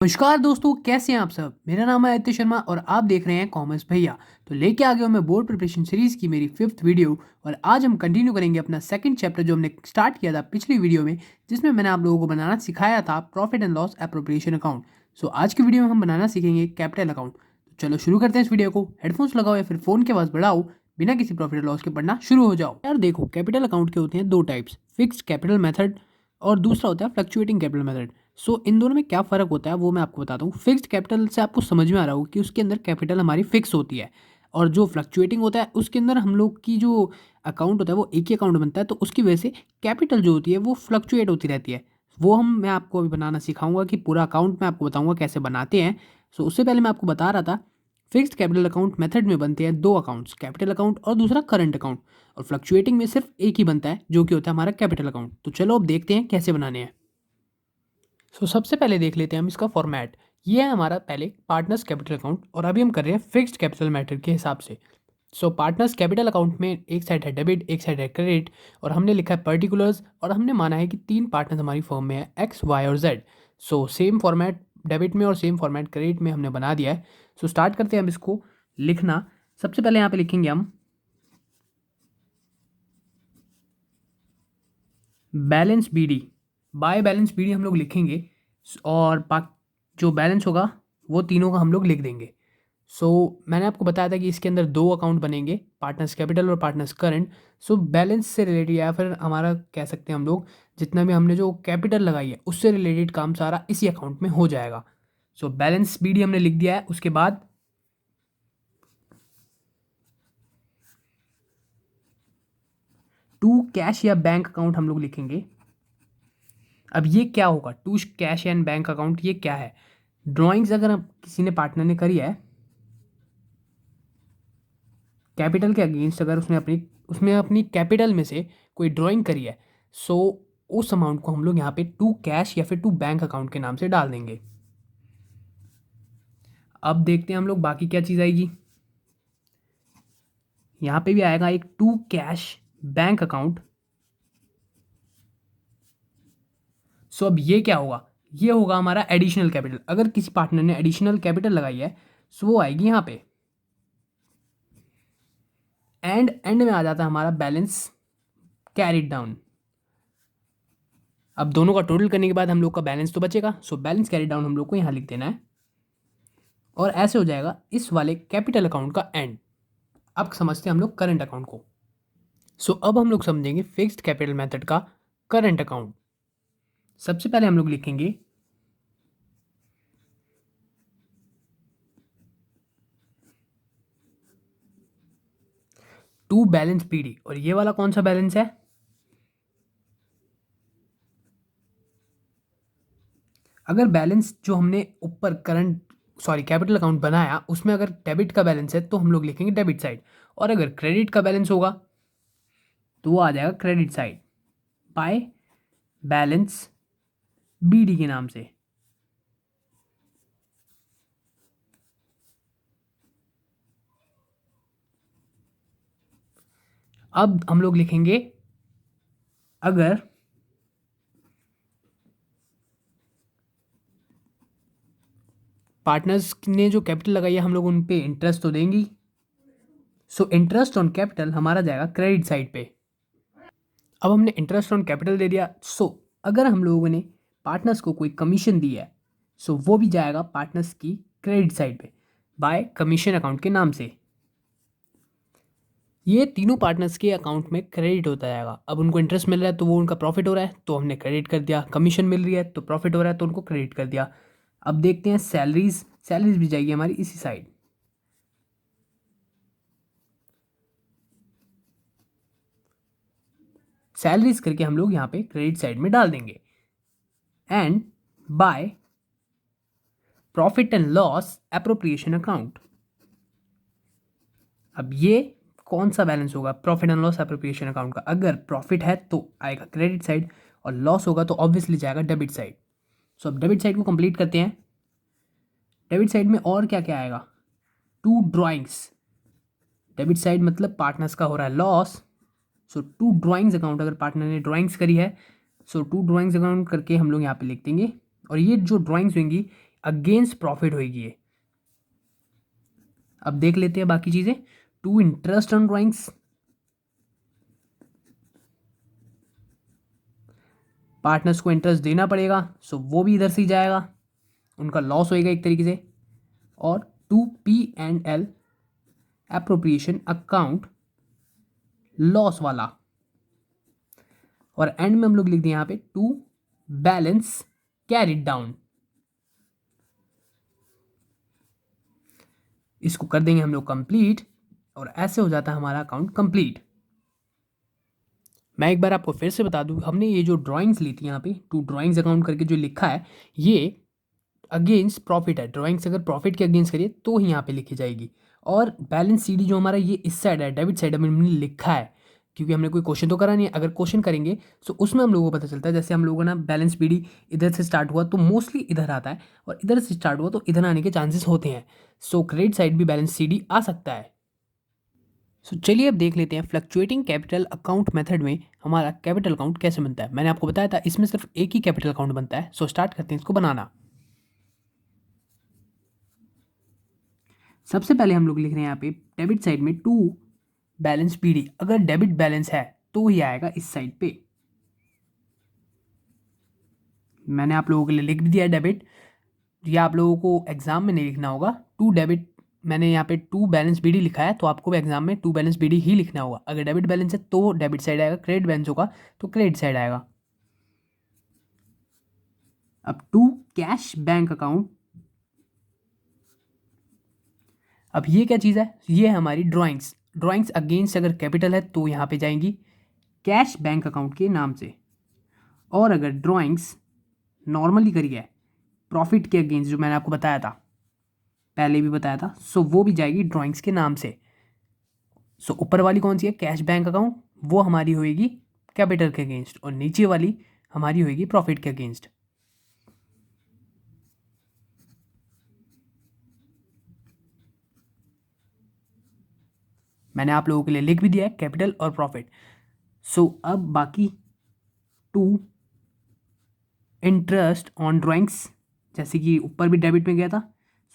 नमस्कार दोस्तों, कैसे हैं आप सब। मेरा नाम है आदित्य शर्मा और आप देख रहे हैं कॉमर्स भैया। तो लेके आ गया हूं मैं बोर्ड प्रिपरेशन सीरीज की मेरी 5th वीडियो। और आज हम कंटिन्यू करेंगे अपना सेकंड चैप्टर जो हमने स्टार्ट किया था पिछली वीडियो में, जिसमें मैंने आप लोगों को बनाना सिखाया था profit and loss appropriation account. So आज की वीडियो में हम बनाना सीखेंगे कैपिटल अकाउंट। तो चलो शुरू करते हैं इस वीडियो को। हेडफोन्स लगाओ या फिर फोन के पास बढ़ाओ, बिना किसी प्रॉफिट लॉस के पढ़ना शुरू हो जाओ। यार देखो, कैपिटल अकाउंट के होते हैं दो टाइप्स, फिक्स्ड कैपिटल मेथड और दूसरा होता है फ्लक्चुएटिंग कैपिटल मेथड। सो इन दोनों में क्या फ़र्क होता है वो मैं आपको बताता हूँ। फिक्स्ड कैपिटल से आपको समझ में आ रहा हो कि उसके अंदर कैपिटल हमारी फिक्स होती है, और जो फ्लक्चुएटिंग होता है उसके अंदर हम लोग की जो अकाउंट होता है वो एक ही अकाउंट बनता है, तो उसकी वजह से कैपिटल जो होती है वो फ्लक्चुएट होती रहती है। वो मैं आपको अभी बनाना सिखाऊंगा कि पूरा अकाउंट मैं आपको बताऊंगा कैसे बनाते हैं। सो उससे पहले मैं आपको बता रहा था, फिक्स्ड कैपिटल अकाउंट मेथड में बनते हैं दो अकाउंट्स, कैपिटल अकाउंट और दूसरा करंट अकाउंट। और फ्लक्चुएटिंग में सिर्फ एक ही बनता है जो कि होता है हमारा कैपिटल अकाउंट। तो चलो अब देखते हैं कैसे बनाने हैं। सबसे पहले देख लेते हैं हम इसका फॉर्मेट। ये है हमारा पहले पार्टनर्स कैपिटल अकाउंट, और अभी हम कर रहे हैं फिक्स्ड कैपिटल मेथड के हिसाब से। पार्टनर्स कैपिटल अकाउंट में एक साइड है डेबिट, एक साइड है क्रेडिट, और हमने लिखा है पर्टिकुलर्स, और हमने माना है कि तीन पार्टनर्स हमारी फर्म में है, एक्स वाई और जेड। सेम फॉर्मेट डेबिट में और सेम फॉर्मेट क्रेडिट में हमने बना दिया है। स्टार्ट करते हैं हम इसको लिखना। सबसे पहले यहाँ पे लिखेंगे हम balance B D. By balance B D हम लोग लिखेंगे, और जो बैलेंस होगा वो तीनों का हम लोग लिख देंगे। मैंने आपको बताया था कि इसके अंदर दो अकाउंट बनेंगे, पार्टनर्स कैपिटल और पार्टनर्स करंट। बैलेंस से रिलेटेड या फिर हमारा कह सकते हैं हम लोग, जितना भी हमने जो कैपिटल लगाई है उससे रिलेटेड काम सारा इसी अकाउंट में हो जाएगा। बैलेंस बी डी हमने लिख दिया है। उसके बाद टू कैश या बैंक अकाउंट हम लोग लिखेंगे। अब ये क्या होगा, to cash and bank account, ये क्या है। ड्राइंग्स अगर किसी ने पार्टनर ने करी है कैपिटल के अगेंस्ट, अगर उसने अपनी कैपिटल में से कोई ड्राइंग करी है, सो उस अमाउंट को हम लोग यहाँ पे टू कैश या फिर टू बैंक अकाउंट के नाम से डाल देंगे। अब देखते हैं हम लोग बाकी क्या चीज़ आएगी। यहाँ पे भी आएगा एक टू कैश बैंक अकाउंट। अब ये क्या होगा, ये होगा हमारा एडिशनल कैपिटल। अगर किसी पार्टनर ने एडिशनल कैपिटल लगाई है, सो वो आएगी यहाँ पे। एंड में आ जाता है हमारा बैलेंस कैरिड डाउन। अब दोनों का टोटल करने के बाद हम लोग का बैलेंस तो बचेगा। बैलेंस कैरी डाउन हम लोग को यहाँ लिख देना है, और ऐसे हो जाएगा इस वाले कैपिटल अकाउंट का एंड। अब समझते हैं हम लोग करंट अकाउंट को। अब हम लोग समझेंगे फिक्स्ड कैपिटल मेथड का करंट अकाउंट। सबसे पहले हम लोग लिखेंगे टू बैलेंस पीडी, और ये वाला कौन सा बैलेंस है, अगर बैलेंस जो हमने ऊपर कैपिटल अकाउंट बनाया उसमें अगर डेबिट का बैलेंस है तो हम लोग लिखेंगे डेबिट साइड, और अगर क्रेडिट का बैलेंस होगा तो वो आ जाएगा credit side by balance BD के नाम से। अब हम लोग लिखेंगे अगर पार्टनर्स ने जो कैपिटल लगाई है हम लोग उन पे इंटरेस्ट तो देंगी। इंटरेस्ट ऑन कैपिटल हमारा जाएगा क्रेडिट साइड पे। अब हमने इंटरेस्ट ऑन कैपिटल दे दिया। अगर हम लोगों ने पार्टनर्स को कोई कमीशन दी है, वो भी जाएगा पार्टनर्स की क्रेडिट साइड पे बाय कमीशन अकाउंट के नाम से। ये तीनों पार्टनर्स के अकाउंट में क्रेडिट होता जाएगा। अब उनको इंटरेस्ट मिल रहा है तो वो उनका प्रॉफिट हो रहा है तो हमने क्रेडिट कर दिया, कमीशन मिल रही है तो प्रॉफिट हो रहा है तो उनको क्रेडिट कर दिया। अब देखते हैं सैलरीज भी जाएगी हमारी इसी साइड। सैलरीज करके हम लोग यहाँ पे क्रेडिट साइड में डाल देंगे। And by profit and loss appropriation account. अब ये कौन सा बैलेंस होगा, profit and loss appropriation account का। अगर प्रॉफिट है तो आएगा क्रेडिट साइड, और लॉस होगा तो ऑब्वियसली जाएगा डेबिट साइड। अब डेबिट साइड को कंप्लीट करते हैं। डेबिट साइड में और क्या क्या आएगा, टू ड्राइंग्स। डेबिट साइड मतलब पार्टनर्स का हो रहा है लॉस, टू ड्राइंग्स अकाउंट, अगर पार्टनर ने ड्राइंग्स करी है टू ड्राइंग्स अकाउंट करके हम लोग यहाँ पे लिख देंगे। और ये जो ड्राइंग्स होंगी अगेंस्ट प्रॉफिट होगी ये। अब देख लेते हैं बाकी चीजें। To interest on drawings, partners को इंटरेस्ट देना पड़ेगा, सो वो भी इधर से ही जाएगा, उनका लॉस होएगा एक तरीके से। और to P&L appropriation account, loss वाला। और एंड में हम लोग लिख दें यहां पे टू बैलेंस कैरिड डाउन। इसको कर देंगे हम लोग कंप्लीट, और ऐसे हो जाता है हमारा अकाउंट कंप्लीट। मैं एक बार आपको फिर से बता दूं, हमने ये जो ड्राइंग्स ली थी यहाँ पे टू ड्राइंग्स अकाउंट करके जो लिखा है, ये अगेंस्ट प्रॉफिट है। ड्राइंग्स अगर प्रॉफिट के अगेंस्ट करिए तो ही यहाँ पे लिखी जाएगी। और बैलेंस सीडी जो हमारा ये इस साइड है, डेबिट साइड हमने लिखा है, क्योंकि हमने कोई क्वेश्चन तो करा नहीं है। अगर क्वेश्चन करेंगे तो उसमें हम लोगों को पता चलता है। जैसे हम लोगों ना बैलेंस बीडी इधर से स्टार्ट हुआ तो मोस्टली इधर आता है, और इधर से स्टार्ट हुआ तो इधर आने के चांसेस होते हैं। सो क्रेडिट साइड भी बैलेंस सीडी आ सकता है। सो चलिए अब देख लेते हैं फ्लक्चुएटिंग कैपिटल अकाउंट मेथड में हमारा कैपिटल अकाउंट कैसे बनता है। मैंने आपको बताया था इसमें सिर्फ एक ही कैपिटल अकाउंट बनता है। सो स्टार्ट करते हैं इसको बनाना। सबसे पहले हम लोग लिख रहे हैं यहाँ पे डेबिट साइड में टू बैलेंस पीडी। अगर डेबिट बैलेंस है तो ही आएगा इस साइड पे। मैंने आप लोगों के लिए लिख भी दिया है डेबिट, या आप लोगों को एग्जाम में नहीं लिखना होगा। टू डेबिट, मैंने यहाँ पे टू बैलेंस बीडी लिखा है, तो आपको भी एग्जाम में टू बैलेंस बीडी ही लिखना होगा। अगर डेबिट बैलेंस है तो डेबिट साइड आएगा, क्रेडिट बैलेंस होगा तो क्रेडिट साइड आएगा। अब टू कैश बैंक अकाउंट, अब ये क्या चीज़ है, ये है हमारी ड्राइंग्स। ड्राइंग्स अगेंस्ट अगर कैपिटल है तो यहाँ पे जाएंगी कैश बैंक अकाउंट के नाम से। और अगर ड्राइंग्स नॉर्मली करी है प्रॉफिट के अगेंस्ट, जो मैंने आपको बताया था पहले भी बताया था, सो वो भी जाएगी ड्राइंग्स के नाम से। सो ऊपर वाली कौन सी है, कैश बैंक अकाउंट, वो हमारी होएगी कैपिटल के अगेंस्ट, और नीचे वाली हमारी होएगी प्रॉफिट के अगेंस्ट। मैंने आप लोगों के लिए लिख भी दिया है कैपिटल और प्रॉफिट। सो अब बाकी टू इंटरेस्ट ऑन ड्राइंग्स, जैसे कि ऊपर भी डेबिट में गया था,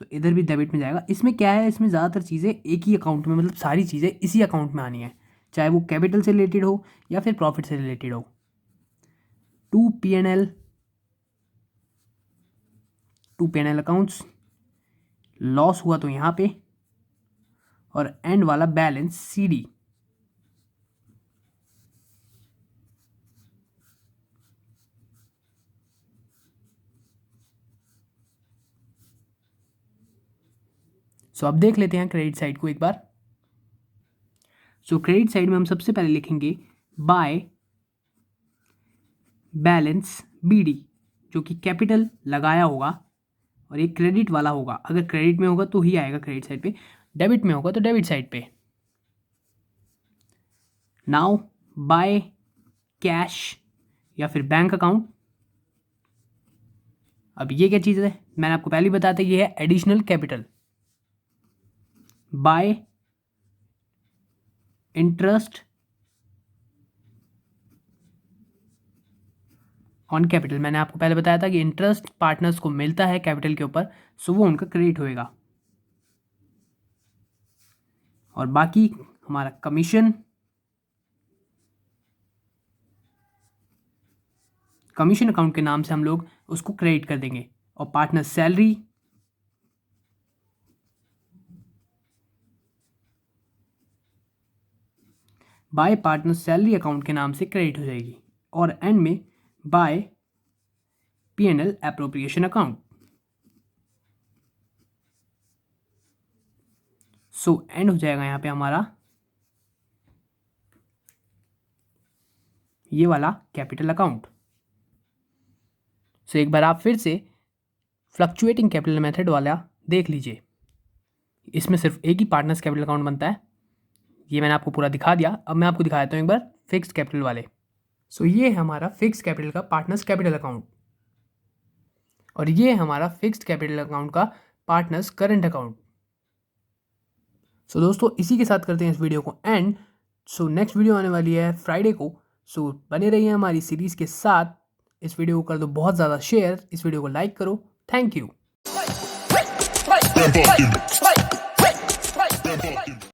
सो इधर भी डेबिट में जाएगा। इसमें क्या है, इसमें ज़्यादातर चीज़ें एक ही अकाउंट में, मतलब सारी चीज़ें इसी अकाउंट में आनी है, चाहे वो कैपिटल से रिलेटेड हो या फिर प्रॉफिट से रिलेटेड हो। To P&L, to P&L accounts, loss हुआ तो यहाँ पे, और एंड वाला बैलेंस CD। सो अब देख लेते हैं क्रेडिट साइड को एक बार। सो क्रेडिट साइड में हम सबसे पहले लिखेंगे बाय बैलेंस BD, जो कि कैपिटल लगाया होगा और ये क्रेडिट वाला होगा। अगर क्रेडिट में होगा तो ही आएगा क्रेडिट साइड पे, डेबिट में होगा तो डेबिट साइड पे। नाउ बाय कैश या फिर बैंक अकाउंट। अब ये क्या चीज़ है, मैंने आपको पहले ही बताया था, ये है additional capital. Bye interest on capital, मैंने आपको पहले बताया था कि इंटरेस्ट पार्टनर्स को मिलता है कैपिटल के ऊपर, सो वो उनका क्रेडिट होएगा। और बाकी हमारा कमीशन, कमीशन अकाउंट के नाम से हम लोग उसको क्रेडिट कर देंगे। और partner salary, by partner salary account के नाम से क्रेडिट हो जाएगी। और एंड में by P&L appropriation account. So end हो जाएगा यहाँ पे हमारा ये वाला कैपिटल अकाउंट। सो एक बार आप फिर से फ्लक्चुएटिंग कैपिटल मेथड वाला देख लीजिए। इसमें सिर्फ एक ही पार्टनर्स कैपिटल अकाउंट बनता है, ये मैंने आपको पूरा दिखा दिया। अब मैं आपको दिखा देता हूँ एक बार फिक्स्ड कैपिटल वाले। सो ये है हमारा फिक्स्ड कैपिटल का पार्टनर्स कैपिटल अकाउंट, और ये है हमारा फिक्स्ड कैपिटल अकाउंट का पार्टनर्स करंट अकाउंट। सो दोस्तों इसी के साथ करते हैं इस वीडियो को एंड। सो नेक्स्ट वीडियो आने वाली है फ्राइडे को, सो बने रहिए हमारी सीरीज़ के साथ। इस वीडियो को कर दो बहुत ज़्यादा शेयर, इस वीडियो को लाइक करो। Thank you.